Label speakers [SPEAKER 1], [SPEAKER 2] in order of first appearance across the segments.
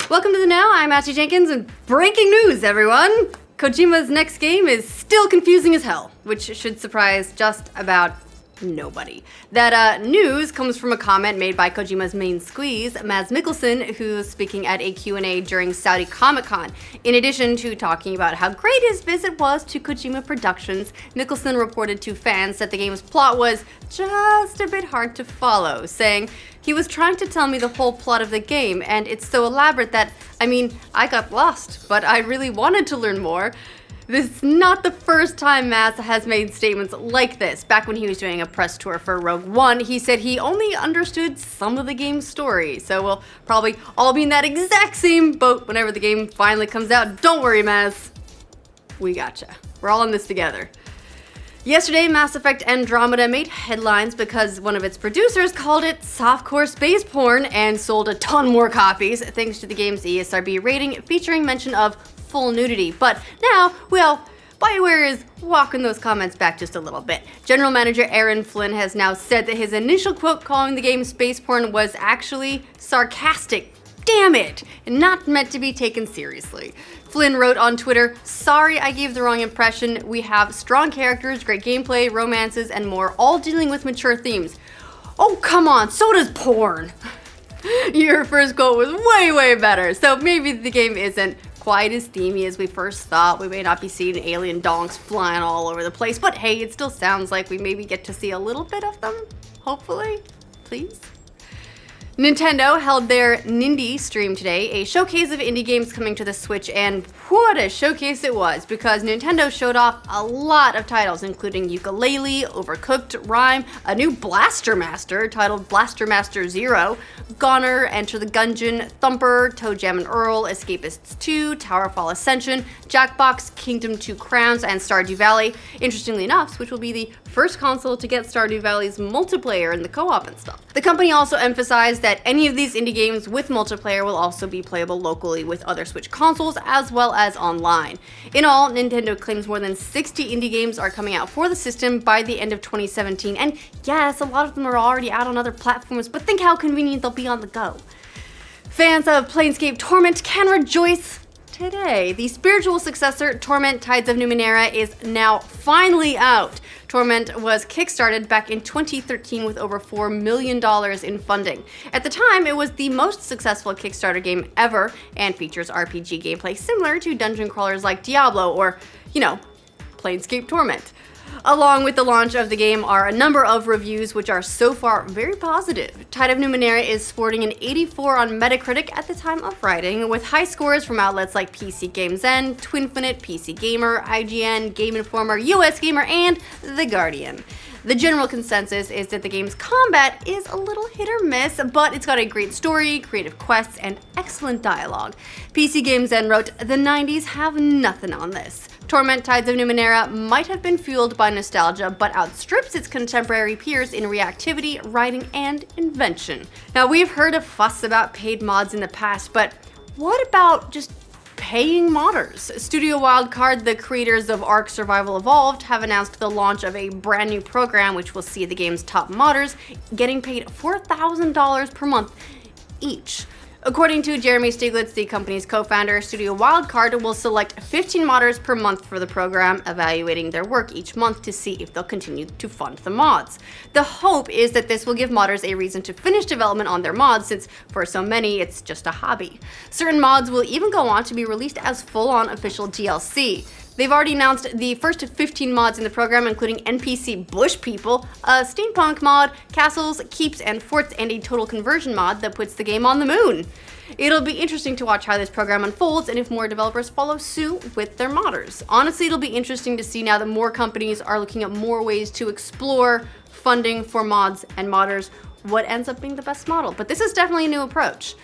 [SPEAKER 1] Welcome to the Now, I'm Ashley Jenkins, and breaking news, everyone! Kojima's next game is still confusing as hell, which should surprise just about nobody. That news comes from a comment made by Kojima's main squeeze, Mads Mikkelsen, who's speaking at a Q&A during Saudi Comic-Con. In addition to talking about how great his visit was to Kojima Productions, Mikkelsen reported to fans that the game's plot was just a bit hard to follow, saying, "He was trying to tell me the whole plot of the game, and it's so elaborate that, I got lost, but I really wanted to learn more." This is not the first time Mads has made statements like this. Back when he was doing a press tour for Rogue One, he said he only understood some of the game's story. So we'll probably all be in that exact same boat whenever the game finally comes out. Don't worry, Mads. We gotcha. We're all in this together. Yesterday, Mass Effect Andromeda made headlines because one of its producers called it softcore space porn and sold a ton more copies thanks to the game's ESRB rating featuring mention of full nudity. But now, well, BioWare is walking those comments back just a little bit. General Manager Aaron Flynn has now said that his initial quote calling the game space porn was actually sarcastic. Damn it! And not meant to be taken seriously. Flynn wrote on Twitter, "Sorry I gave the wrong impression. We have strong characters, great gameplay, romances, and more, all dealing with mature themes." Oh, come on, so does porn. Your first quote was way better, so maybe the game isn't quite as steamy as we first thought. We may not be seeing alien donks flying all over the place, but hey, it still sounds like we maybe get to see a little bit of them, hopefully, please. Nintendo held their Nindy stream today, a showcase of indie games coming to the Switch, and what a showcase it was, because Nintendo showed off a lot of titles, including Yooka-Laylee, Overcooked, Rhyme, a new Blaster Master titled Blaster Master Zero, Goner, Enter the Gungeon, Thumper, ToeJam and Earl, Escapists 2, Towerfall Ascension, Jackbox, Kingdom 2 Crowns, and Stardew Valley. Interestingly enough, Switch will be the first console to get Stardew Valley's multiplayer and the co-op and stuff. The company also emphasized that any of these indie games with multiplayer will also be playable locally with other Switch consoles as well as online. In all, Nintendo claims more than 60 indie games are coming out for the system by the end of 2017, and yes, a lot of them are already out on other platforms, but think how convenient they'll be on the go. Fans of Planescape Torment can rejoice today. The spiritual successor, Torment Tides of Numenera, is now finally out. Torment was kickstarted back in 2013 with over $4 million in funding. At the time, it was the most successful Kickstarter game ever and features RPG gameplay similar to dungeon crawlers like Diablo or, Planescape Torment. Along with the launch of the game are a number of reviews which are so far very positive. Tide of Numenera is sporting an 84 on Metacritic at the time of writing, with high scores from outlets like PC Games Zen, Twinfinite, PC Gamer, IGN, Game Informer, US Gamer, and The Guardian. The general consensus is that the game's combat is a little hit or miss, but it's got a great story, creative quests, and excellent dialogue. PC Games Zen wrote, "The 90s have nothing on this. Torment Tides of Numenera might have been fueled by nostalgia, but outstrips its contemporary peers in reactivity, writing, and invention." Now, we've heard a fuss about paid mods in the past, but what about just paying modders? Studio Wildcard, the creators of Ark Survival Evolved, have announced the launch of a brand new program which will see the game's top modders getting paid $4,000 per month each. According to Jeremy Stiglitz, the company's co-founder, Studio Wildcard will select 15 modders per month for the program, evaluating their work each month to see if they'll continue to fund the mods. The hope is that this will give modders a reason to finish development on their mods, since for so many it's just a hobby. Certain mods will even go on to be released as full-on official DLC. They've already announced the first 15 mods in the program, including NPC Bush People, a steampunk mod, castles, keeps, and forts, and a total conversion mod that puts the game on the moon. It'll be interesting to watch how this program unfolds and if more developers follow suit with their modders. Honestly, it'll be interesting to see now that more companies are looking at more ways to explore funding for mods and modders, what ends up being the best model. But this is definitely a new approach.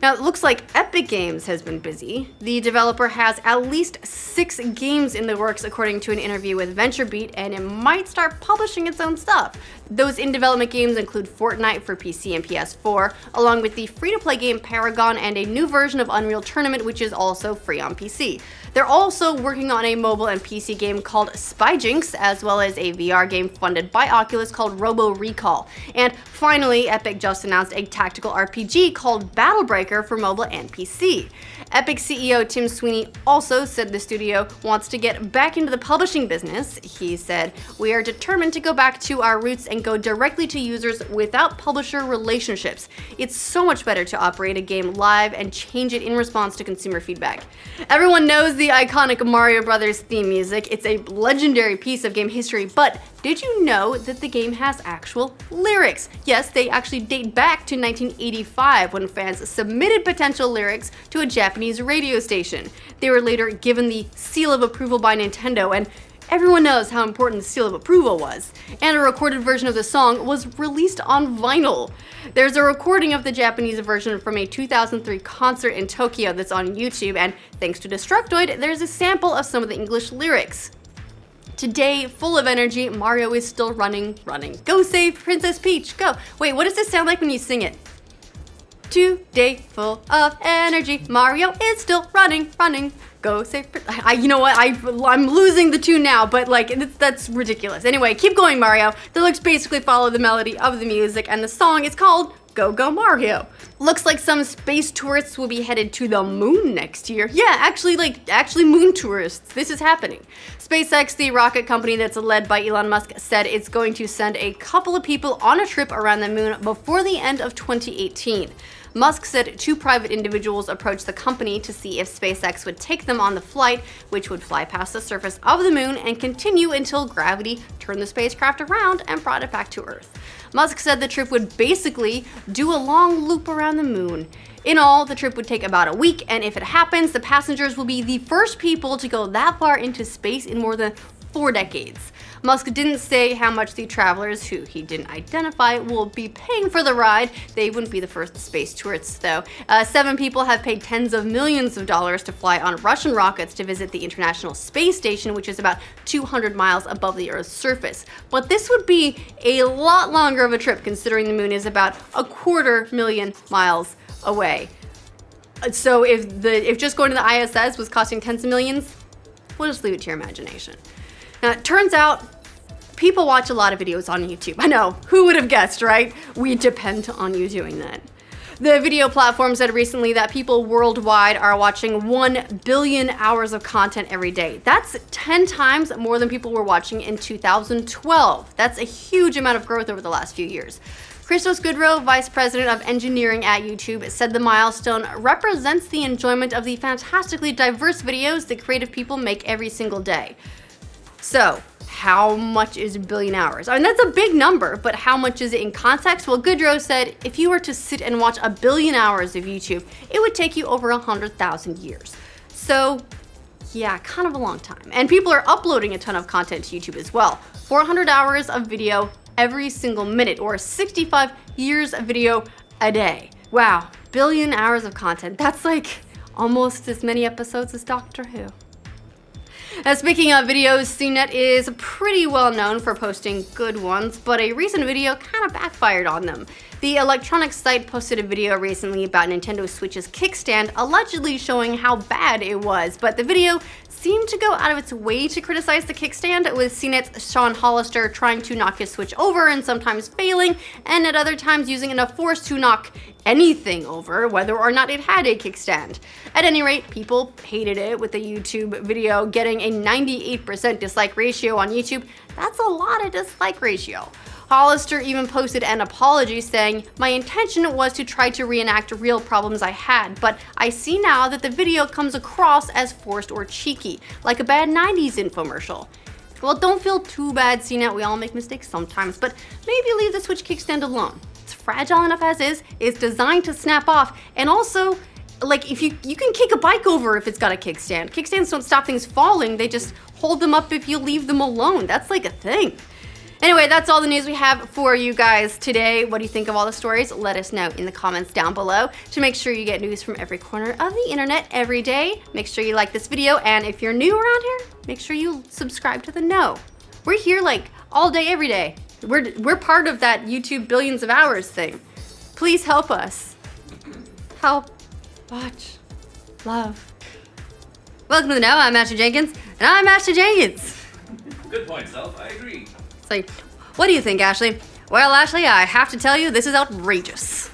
[SPEAKER 1] Now, it looks like Epic Games has been busy. The developer has at least 6 games in the works, according to an interview with VentureBeat, and it might start publishing its own stuff. Those in-development games include Fortnite for PC and PS4, along with the free-to-play game Paragon and a new version of Unreal Tournament, which is also free on PC. They're also working on a mobile and PC game called Spyjinx, as well as a VR game funded by Oculus called Robo Recall. And finally, Epic just announced a tactical RPG called Battlebreak, Striker for mobile and PC. Epic CEO Tim Sweeney also said the studio wants to get back into the publishing business. He said, "We are determined to go back to our roots and go directly to users without publisher relationships. It's so much better to operate a game live and change it in response to consumer feedback." Everyone knows the iconic Mario Brothers theme music. It's a legendary piece of game history, but did you know that the game has actual lyrics? Yes, they actually date back to 1985 when fans submitted potential lyrics to a Japanese radio station. They were later given the seal of approval by Nintendo, and everyone knows how important the seal of approval was. And a recorded version of the song was released on vinyl. There's a recording of the Japanese version from a 2003 concert in Tokyo that's on YouTube, and thanks to Destructoid, there's a sample of some of the English lyrics. "Today, full of energy, Mario is still running. Go save Princess Peach, go." Wait, what does this sound like when you sing it? "Today, full of energy, Mario is still running. Go save you know what, I'm losing the tune now, but like, that's ridiculous. Anyway, keep going, Mario. The lyrics basically follow the melody of the music, and the song is called Go Go Mario. Looks like some space tourists will be headed to the moon next year. Yeah, actually moon tourists. This is happening. SpaceX, the rocket company that's led by Elon Musk, said it's going to send a couple of people on a trip around the moon before the end of 2018. Musk said 2 private individuals approached the company to see if SpaceX would take them on the flight, which would fly past the surface of the moon and continue until gravity turned the spacecraft around and brought it back to Earth. Musk said the trip would basically do a long loop around the moon. In all, the trip would take about a week, and if it happens, the passengers will be the first people to go that far into space in more than 4 decades. Musk didn't say how much the travelers, who he didn't identify, will be paying for the ride. They wouldn't be the first space tourists, though. 7 people have paid tens of millions of dollars to fly on Russian rockets to visit the International Space Station, which is about 200 miles above the Earth's surface. But this would be a lot longer of a trip, considering the moon is about 250,000 miles away. So if just going to the ISS was costing tens of millions, we'll just leave it to your imagination. Now, it turns out people watch a lot of videos on YouTube. I know, who would have guessed, right? We depend on you doing that. The video platform said recently that people worldwide are watching 1 billion hours of content every day. That's 10 times more than people were watching in 2012. That's a huge amount of growth over the last few years. Christos Goodrow, Vice President of Engineering at YouTube, said the milestone represents the enjoyment of the fantastically diverse videos that creative people make every single day. So, how much is a billion hours? I mean, that's a big number, but how much is it in context? Well, Goodrow said if you were to sit and watch 1 billion hours of YouTube, it would take you over 100,000 years. So, yeah, kind of a long time. And people are uploading a ton of content to YouTube as well. 400 hours of video every single minute, or 65 years of video a day. Wow, billion hours of content. That's like almost as many episodes as Doctor Who. Speaking of videos, CNET is pretty well known for posting good ones, but a recent video kind of backfired on them. The electronics site posted a video recently about Nintendo Switch's kickstand, allegedly showing how bad it was, but the video seemed to go out of its way to criticize the kickstand, with CNET's Sean Hollister trying to knock his Switch over and sometimes failing, and at other times using enough force to knock anything over, whether or not it had a kickstand. At any rate, people hated it, with the YouTube video getting a 98% dislike ratio on YouTube. That's a lot of dislike ratio. Hollister even posted an apology saying, "My intention was to try to reenact real problems I had, but I see now that the video comes across as forced or cheeky, like a bad 90s infomercial." Well, don't feel too bad, CNET, we all make mistakes sometimes, but maybe leave the Switch kickstand alone. It's fragile enough as is, it's designed to snap off, and also, like, if you can kick a bike over if it's got a kickstand. Kickstands don't stop things falling, they just hold them up if you leave them alone. That's like a thing. Anyway, that's all the news we have for you guys today. What do you think of all the stories? Let us know in the comments down below. To make sure you get news from every corner of the internet every day, make sure you like this video, and if you're new around here, make sure you subscribe to the Know. We're here like all day, every day. We're part of that YouTube billions of hours thing. Please help us. Help, watch, love. Welcome to the Know. I'm Master Jenkins, and I'm Master Jenkins.
[SPEAKER 2] Good point, Self. I agree.
[SPEAKER 1] It's like, what do you think, Ashley? Well, Ashley, I have to tell you, this is outrageous.